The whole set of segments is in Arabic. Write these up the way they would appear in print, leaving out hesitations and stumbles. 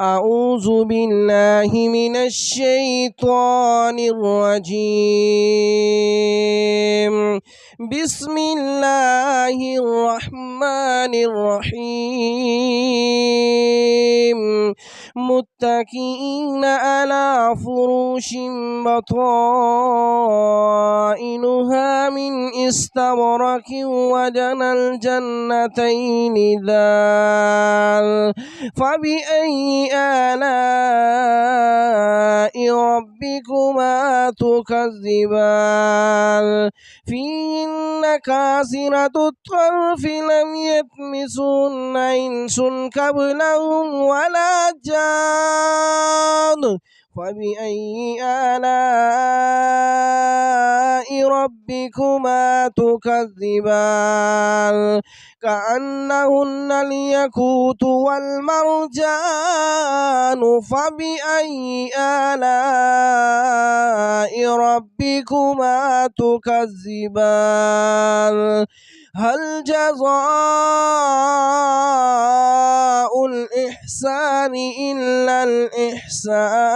أعوذ بالله من الشيطان الرجيم. بسم الله الرحمن الرحيم. متكئين على فروش بطائنها من استبرق وجنى الجنتين دان. فبأي آلاء ربكما تكذبان فيهن كاسرة الطرف لم يطمثهن إنس قبلهم ولا جان. فبأي آلاء ربكما تكذبان كأنهن الياقوت والمرجان. فبأي آلاء ربكما تكذبان هل جزاء الإحسان إلا الإحسان.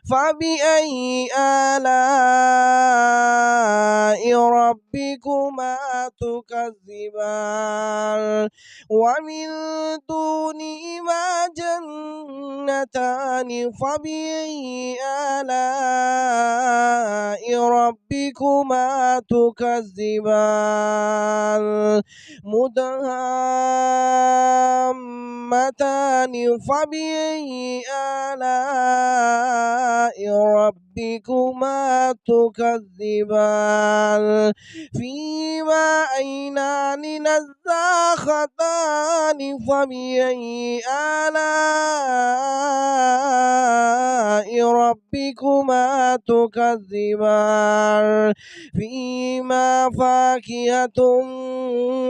فبأي آلاء ربكما تكذبان ومن دونهما جنتان. فبأي آلاء ربكما تكذبان مدهامتان. فبأي آلاء ربكما تكذبان فيهما عينان نضاختان. فبأي آلاء ربكما تكذبان فيهما فاكهة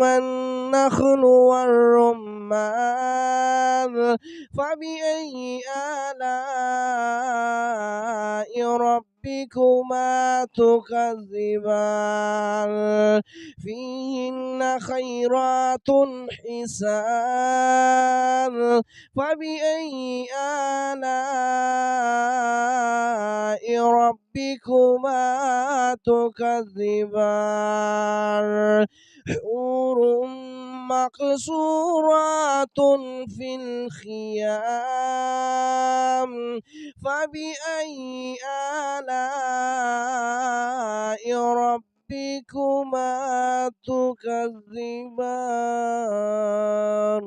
والنخل والرمان. فبأي آلاء ربكما تكذبان فيهن خيرات حسان. فبأي آلاء ربكما تكذبان حور مقصورات في الخيام. فبأي آلاء ربكما تكذبان.